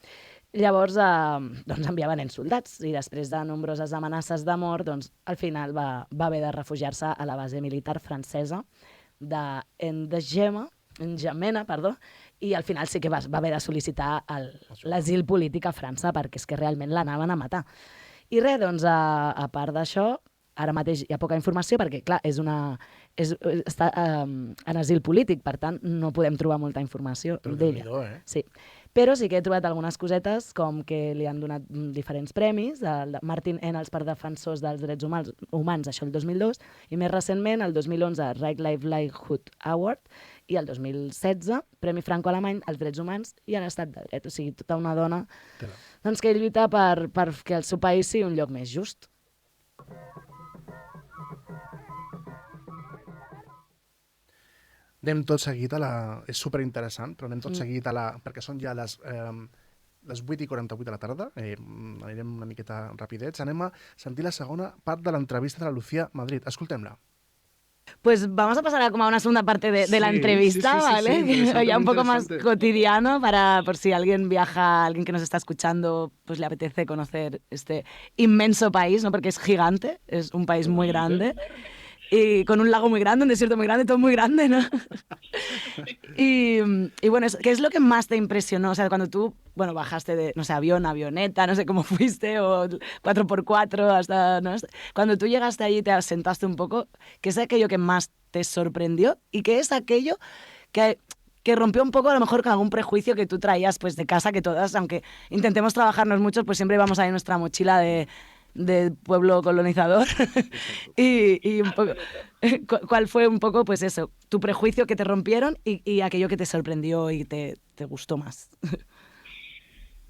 Llavors, doncs enviava nens soldats i després de nombroses amenaces de mort, doncs, al final va haver de refugiar-se a la base militar francesa d'Enjamena, i al final sí que va haver de sol·licitar l'asil polític a França perquè és que realment l'anaven a matar. I res, doncs, a part d'això, ara mateix hi ha poca informació perquè, clar, està en asil polític, per tant, no podem trobar molta informació d'ella. Sí. Però sí que he trobat algunes cosetes, com que li han donat diferents premis, el Martin Ennals per defensors dels drets humans, això el 2002, i més recentment, el 2011, Right Life Livelihood Award, i el 2016, Premi Franco-Alemany als drets humans i a l'estat de dret. O sigui, tota una dona doncs, que lluita per que el seu país sigui un lloc més just. Anem tot seguit a la... És superinteressant, però anem tot seguit a la... Perquè són ja les 8:48 de la tarda, anirem una miqueta rapidets. Anem a sentir la segona part de l'entrevista de la Lucía Madrid. Escoltem-la. Pues vamos a pasar a como a una segunda parte de la entrevista, sí, ¿vale? interesante, ya un poco más interesante. cotidiano por si alguien viaja, alguien que nos está escuchando, pues le apetece conocer este inmenso país, ¿no? Porque es gigante, es un país muy grande. Y con un lago muy grande, un desierto muy grande, todo muy grande, ¿no? Y bueno, ¿qué es lo que más te impresionó? O sea, cuando tú, bueno, bajaste de, no sé, avión, avioneta, no sé cómo fuiste, o 4x4, hasta, ¿no? Cuando tú llegaste allí y te asentaste un poco, ¿qué es aquello que más te sorprendió? ¿Y qué es aquello que rompió un poco a lo mejor con algún prejuicio que tú traías pues de casa, que todas, aunque intentemos trabajarnos mucho, pues siempre vamos ahí en nuestra mochila de pueblo colonizador? y un poco, ¿cuál fue un poco, pues eso, tu prejuicio que te rompieron y aquello que te sorprendió y te gustó más?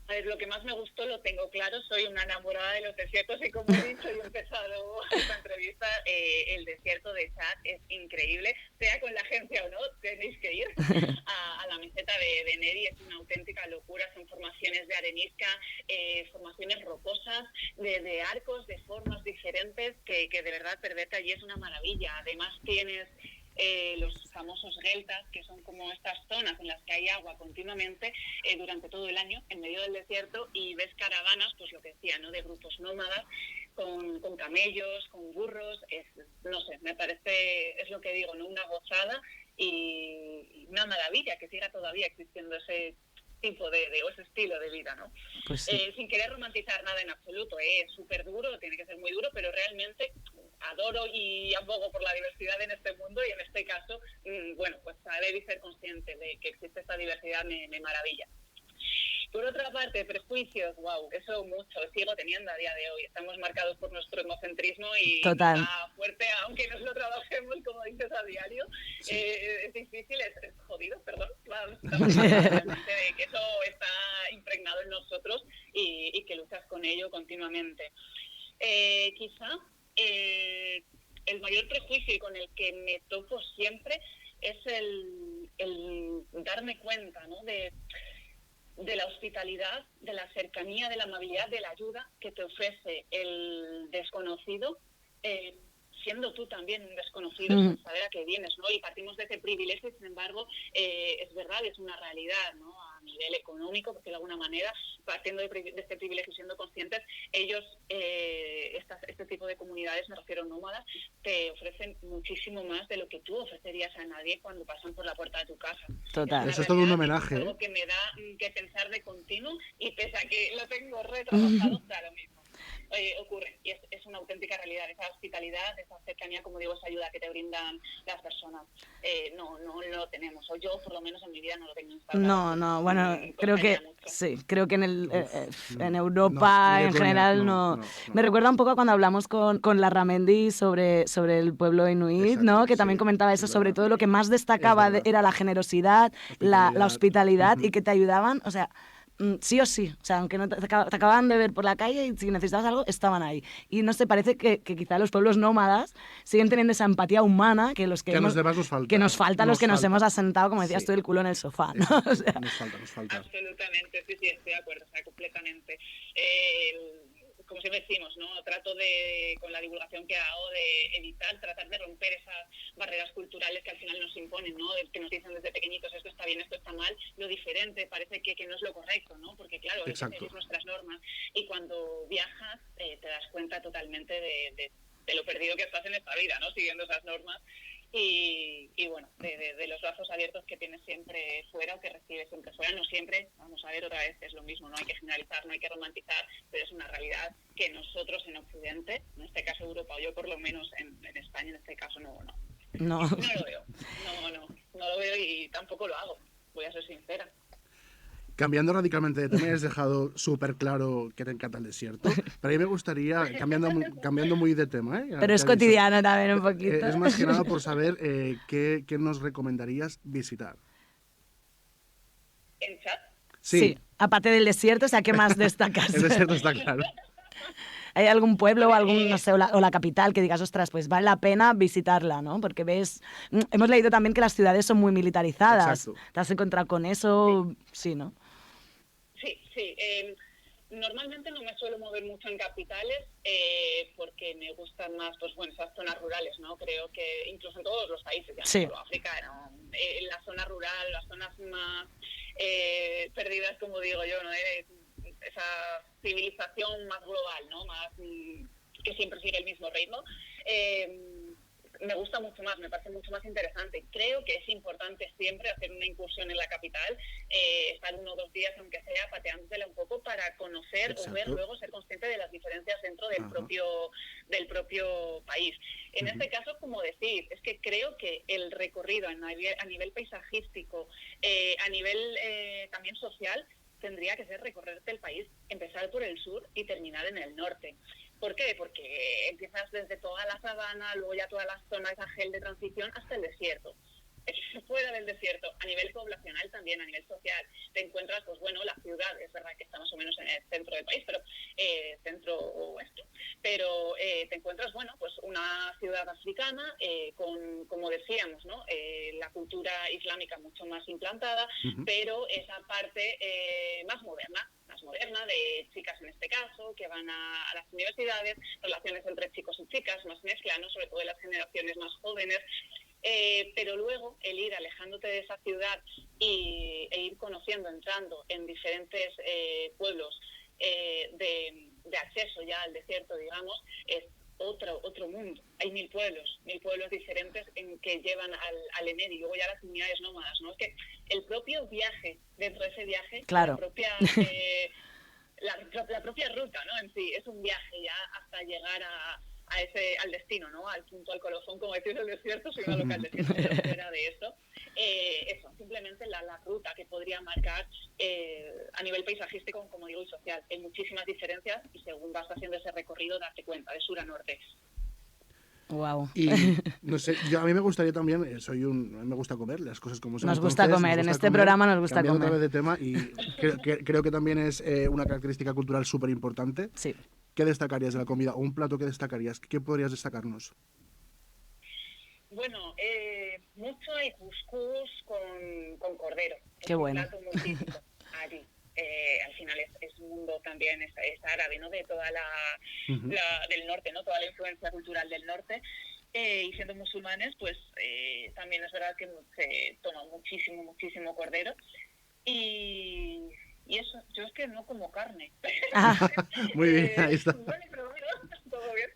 A ver, lo que más me gustó lo tengo claro, soy una enamorada de los desiertos y como he dicho y he empezado esta entrevista, el desierto de Chad es increíble, sea con la agencia o no, tenéis que ir a la meseta de Neri, es una auténtica locura, son formaciones de arenisca, formaciones rocosas, de arcos, de formas diferentes, que de verdad perderte allí es una maravilla. Además tienes los famosos geltas, que son como estas zonas en las que hay agua continuamente durante todo el año en medio del desierto, y ves caravanas, pues lo que decía, ¿no? De grupos nómadas con camellos, con burros, no sé, me parece, es lo que digo, ¿no? Una gozada y una maravilla que siga todavía existiendo ese tipo o ese estilo de vida, ¿no? Pues sí. Sin querer romantizar nada en absoluto, es súper duro, tiene que ser muy duro, pero realmente adoro y abogo por la diversidad en este mundo, y en este caso, bueno, pues saber y ser consciente de que existe esta diversidad me maravilla. Por otra parte, prejuicios, wow, eso mucho, sigo teniendo a día de hoy. Estamos marcados por nuestro egocentrismo y Total. está fuerte, aunque nos lo trabajemos, como dices, a diario. Sí. Es difícil, es jodido, perdón. Estamos realmente de que eso está impregnado en nosotros y que luchas con ello continuamente. Quizá el mayor prejuicio y con el que me topo siempre es el darme cuenta, ¿no?, de la hospitalidad, de la cercanía, de la amabilidad, de la ayuda que te ofrece el desconocido, siendo tú también un desconocido, sin saber a qué vienes, ¿no? Y partimos de ese privilegio, sin embargo, es verdad, es una realidad, ¿no?, a nivel económico, porque de alguna manera, partiendo de este privilegio, siendo conscientes, ellos, este tipo de comunidades, me refiero nómadas, te ofrecen muchísimo más de lo que tú ofrecerías a nadie cuando pasan por la puerta de tu casa. Total. Eso es todo un homenaje, Es algo que me da que pensar de continuo y pese a que lo tengo retrabajado, da lo mismo. Ocurre y es una auténtica realidad, esa hospitalidad, esa cercanía, como digo, esa ayuda que te brindan las personas. No lo tenemos, o yo por lo menos en mi vida no lo tengo instalado. No, bueno, creo que sí, creo que en no, Europa ni de en coña, general no. Me recuerda un poco a cuando hablamos con Larramendi sobre el pueblo inuit, Exacto, ¿no? Que también sí, comentaba es eso, sobre verdad. todo lo que más destacaba Es verdad. era la generosidad, la hospitalidad Ujú. y que te ayudaban, o sea, sí o sí, o sea, aunque no te acababan de ver por la calle y si necesitabas algo, estaban ahí. Y no sé, parece que quizá los pueblos nómadas siguen teniendo esa empatía humana que los que a hemos, los demás nos falta. que nos falta a los que nos hemos falta. asentado, como decías Sí. tú, el culo en el sofá, ¿no? Exacto, O sea, nos falta. Absolutamente, sí, estoy de acuerdo, o sea, completamente. Como siempre decimos, ¿no? Trato con la divulgación que hago, de evitar, tratar de romper esas barreras culturales que al final nos imponen, ¿no? Que nos dicen desde pequeñitos, esto está bien, esto está mal, lo diferente parece que no es lo correcto, ¿no? Porque claro, hay que seguir nuestras normas y cuando viajas te das cuenta totalmente de lo perdido que estás en esta vida, ¿no? Siguiendo esas normas. Y bueno, de los brazos abiertos que tienes siempre fuera o que recibes siempre fuera, no siempre, vamos a ver otra vez, es lo mismo, no hay que generalizar, no hay que romantizar, pero es una realidad que nosotros en Occidente, en este caso Europa, o yo por lo menos en España en este caso no lo veo, no lo veo y tampoco lo hago, voy a ser sincera. Cambiando radicalmente de tema, has dejado súper claro que te encanta el desierto, pero a mí me gustaría, cambiando muy de tema, pero es cotidiano también un poquito. Es más que nada por saber qué nos recomendarías visitar. ¿En chat? Sí, aparte del desierto, o sea, ¿qué más destacas? El desierto está claro. ¿Hay algún pueblo o algún, no sé, o la capital que digas, ostras, pues vale la pena visitarla, ¿no? Porque hemos leído también que las ciudades son muy militarizadas. Exacto. ¿Te has encontrado con eso? Sí, ¿no? Sí. Normalmente no me suelo mover mucho en capitales porque me gustan más, pues bueno, esas zonas rurales, ¿no? Creo que incluso en todos los países, ya no solo África, ¿no? En la zona rural, las zonas más perdidas, como digo yo, ¿no? Esa civilización más global, ¿no? Más que siempre sigue el mismo ritmo. Me gusta mucho más, me parece mucho más interesante. Creo que es importante siempre hacer una incursión en la capital, estar 1 o 2 días, aunque sea, pateándosela un poco para conocer o ver luego, ser consciente de las diferencias dentro del propio país. En este caso, como decir, es que creo que el recorrido a nivel paisajístico, a nivel también social, tendría que ser recorrerte el país, empezar por el sur y terminar en el norte. ¿Por qué? Porque empiezas desde toda la sabana, luego ya todas las zonas de gel de transición hasta el desierto. Fuera del desierto, a nivel poblacional también, a nivel social, te encuentras, pues bueno, la ciudad, es verdad que está más o menos en el centro del país, pero centro-oeste, pero te encuentras, bueno, pues una ciudad africana con, como decíamos, ¿no? La cultura islámica mucho más implantada, pero esa parte más moderna de chicas en este caso, que van a las universidades, relaciones entre chicos y chicas, más mezcla, ¿no? Sobre todo de las generaciones más jóvenes. Pero luego el ir alejándote de esa ciudad e ir conociendo, entrando en diferentes pueblos de acceso ya al desierto, digamos, es otro mundo. Hay 1000 pueblos diferentes en que llevan al ENED y luego ya las comunidades nómadas, ¿no? Es que el propio viaje, dentro de ese viaje, claro. la propia ruta, ¿no? En sí, es un viaje ya hasta llegar al destino, ¿no? Al punto, al colofón, como decís, el desierto, soy una local desierto, pero fuera de eso, simplemente la ruta que podría marcar a nivel paisajístico, como digo, y social. Hay muchísimas diferencias y según vas haciendo ese recorrido, darte cuenta, de sur a norte. Wow. Y no sé, a mí me gustaría también, me gusta comer las cosas como son. Nos gusta comer, en este programa nos gusta Cambiando comer. otra vez de tema, y creo que también es una característica cultural súper importante. Sí. ¿Qué destacarías de la comida? ¿O un plato que destacarías? ¿Qué podrías destacarnos? Bueno, mucho el cuscús con cordero. Qué bueno. Es un plato muy típico allí. Al final es un mundo también, es árabe, ¿no? De toda del norte, ¿no? Toda la influencia cultural del norte. Y siendo musulmanes, pues también es verdad que se toma muchísimo cordero. Y eso, yo es que no como carne. Muy bien, ahí está. Bueno, pero bueno, todo bien.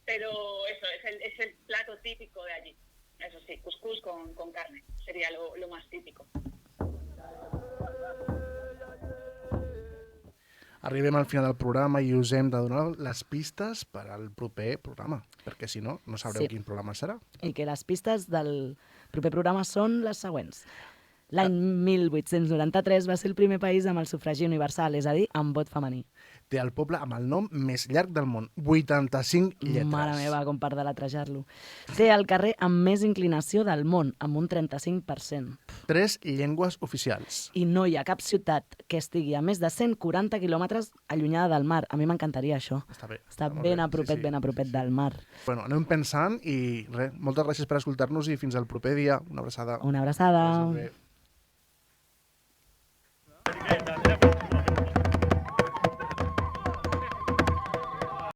Pero eso, es el plato típico de allí. Eso sí, cuscús con carne. Sería lo más típico. Arribem al final del programa i us hem de donar les pistes per al proper programa, perquè si no, no sabreu quin programa serà. I que les pistes del proper programa són les següents. L'any 1893 va ser el primer país amb el sufragi universal, és a dir, amb vot femení. Té el poble amb el nom més llarg del món, 85 lletres. Mare meva, com per deletrejar-lo. Té el carrer amb més inclinació del món, amb un 35%. 3 llengües oficials. I no hi ha cap ciutat que estigui a més de 140 quilòmetres allunyada del mar. A mi m'encantaria això. Està bé. Està ben apropet, ben apropet del mar. Bueno, anem pensant i res, moltes gràcies per escoltar-nos i fins al proper dia. Una abraçada. Una abraçada. Gràcies, bé.